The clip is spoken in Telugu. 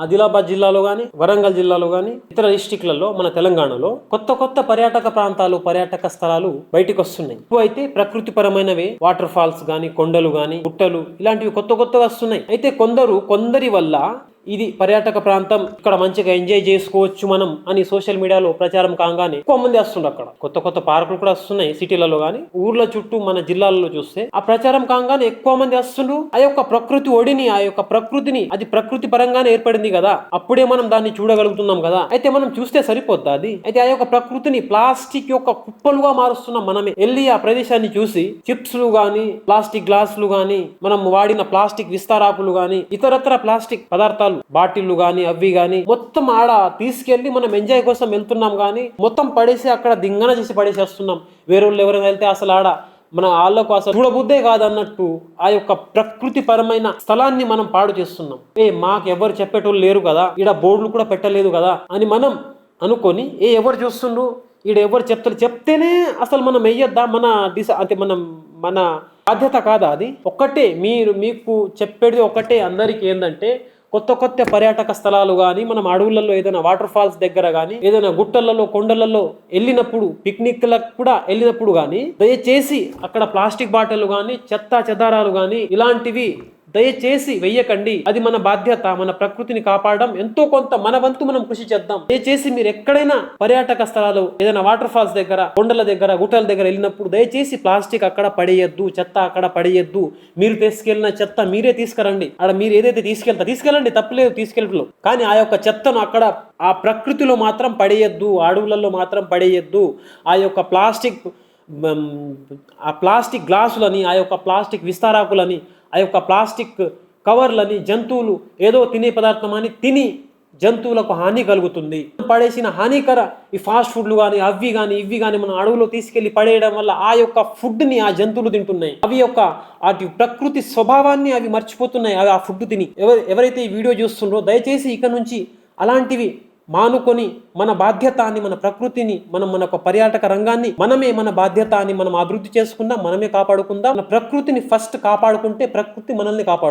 ఆదిలాబాద్ జిల్లాలో గానీ, వరంగల్ జిల్లాలో గానీ, ఇతర డిస్టిక్లలో మన తెలంగాణలో కొత్త కొత్త పర్యాటక ప్రాంతాలు, పర్యాటక స్థలాలు బయటికి వస్తున్నాయి. ఎక్కువ అయితే ప్రకృతి పరమైనవే, వాటర్ ఫాల్స్ గానీ, కొండలు గానీ, గుట్టలు ఇలాంటివి కొత్త కొత్తగా వస్తున్నాయి. అయితే కొందరి వల్ల ఇది పర్యాటక ప్రాంతం, ఇక్కడ మంచిగా ఎంజాయ్ చేసుకోవచ్చు మనం అని సోషల్ మీడియాలో ప్రచారం కాగానే ఎక్కువ మంది వస్తుండ్రు. అక్కడ కొత్త కొత్త పార్కులు కూడా వస్తున్నాయి సిటీలలో గానీ, ఊర్ల చుట్టూ మన జిల్లాలలో చూస్తే ఆ ప్రచారం కాగానే ఎక్కువ మంది వస్తుండ్రు. ఆ యొక్క ప్రకృతి ఒడిని, ఆ యొక్క ప్రకృతిని, అది ప్రకృతి పరంగానే ఏర్పడింది కదా, అప్పుడే మనం దాన్ని చూడగలుగుతున్నాం కదా. అయితే మనం చూస్తే సరిపోద్దా అది? అయితే ఆ యొక్క ప్రకృతిని ప్లాస్టిక్ యొక్క కుప్పలుగా మారుస్తున్నాం మనమే. వెళ్ళి ఆ ప్రదేశాన్ని చూసి చిప్స్లు గానీ, ప్లాస్టిక్ గ్లాసులు గానీ, మనం వాడిన ప్లాస్టిక్ విస్తారాకులు గానీ, ఇతరత్ర ప్లాస్టిక్ పదార్థాలు, బాటిళ్లు గాని, అవి గాని మొత్తం ఆడ తీసుకెళ్లి మనం ఎంజాయ్ కోసం వెళ్తున్నాం గానీ మొత్తం పడేసి అక్కడ దింగన చేసి పడేసేస్తున్నాం. వేరే వాళ్ళు ఎవరైనా వెళ్తే అసలు ఆడ మన వాళ్ళకు అసలు చూడబుద్దే కాదన్నట్టు ఆ యొక్క ప్రకృతి పరమైన స్థలాన్ని మనం పాడు చేస్తున్నాం. మాకు ఎవరు చెప్పేటోళ్ళు లేరు కదా, ఈడ బోర్డులు కూడా పెట్టలేదు కదా అని మనం అనుకొని ఎవరు చూస్తుండ్రు, ఈడ ఎవరు చెప్తేనే అసలు మనం వెయ్యొద్దా? అంటే మన బాధ్యత కాదా అది? ఒక్కటే మీకు చెప్పేది ఒకటే అందరికి, ఏంటంటే కొత్త కొత్త పర్యాటక స్థలాలు కానీ, మనం అడవులలో ఏదైనా వాటర్ ఫాల్స్ దగ్గర కానీ, ఏదైనా గుట్టలలో, కొండలలో వెళ్ళినప్పుడు, పిక్నిక్లకు కూడా వెళ్ళినప్పుడు కానీ దయచేసి అక్కడ ప్లాస్టిక్ బాటిల్ కానీ, చెత్త చెదారాలు కానీ ఇలాంటివి దయచేసి వెయ్యకండి. అది మన బాధ్యత. మన ప్రకృతిని కాపాడడం ఎంతో కొంత మన వంతు మనం కృషి చేద్దాం. దయచేసి మీరు ఎక్కడైనా పర్యాటక స్థలాలు, ఏదైనా వాటర్ ఫాల్స్ దగ్గర, కొండల దగ్గర, గుట్టల దగ్గర వెళ్ళినప్పుడు దయచేసి ప్లాస్టిక్ అక్కడ పడేయద్దు, చెత్త అక్కడ పడేయద్దు. మీరు తీసుకెళ్లిన చెత్త మీరే తీసుకురండి. అక్కడ మీరు ఏదైతే తీసుకెళ్ళండి, తప్పలేదు తీసుకెళ్ళట్లో, కానీ ఆ యొక్క చెత్తను అక్కడ ఆ ప్రకృతిలో మాత్రం పడేయద్దు, అడవులలో మాత్రం పడేయద్దు. ఆ యొక్క ప్లాస్టిక్ గ్లాసులని, ఆ యొక్క ప్లాస్టిక్ విస్తారాకులని, ఆ యొక్క ప్లాస్టిక్ కవర్లని జంతువులు ఏదో తినే పదార్థం అని తిని జంతువులకు హాని కలుగుతుంది. పడేసిన హానికర ఈ ఫాస్ట్ ఫుడ్లు కానీ, అవి కానీ, ఇవి కానీ మనం అడవులో తీసుకెళ్లి పడేయడం వల్ల ఆ యొక్క ఫుడ్ని ఆ జంతువులు తింటున్నాయి. అటు ప్రకృతి స్వభావాన్ని అవి మర్చిపోతున్నాయి. అవి ఆ ఫుడ్ తిని ఎవరైతే ఈ వీడియో చూస్తుండ్రో దయచేసి ఇక నుంచి అలాంటివి మానుకొని మన బాధ్యత అని, మన ప్రకృతిని, మన యొక్క పర్యాటక రంగాన్ని మనమే మన బాధ్యత అని మనం అభివృద్ధి చేసుకుందాం, మనమే కాపాడుకుందాం. మన ప్రకృతిని ఫస్ట్ కాపాడుకుంటే ప్రకృతి మనల్ని కాపాడు.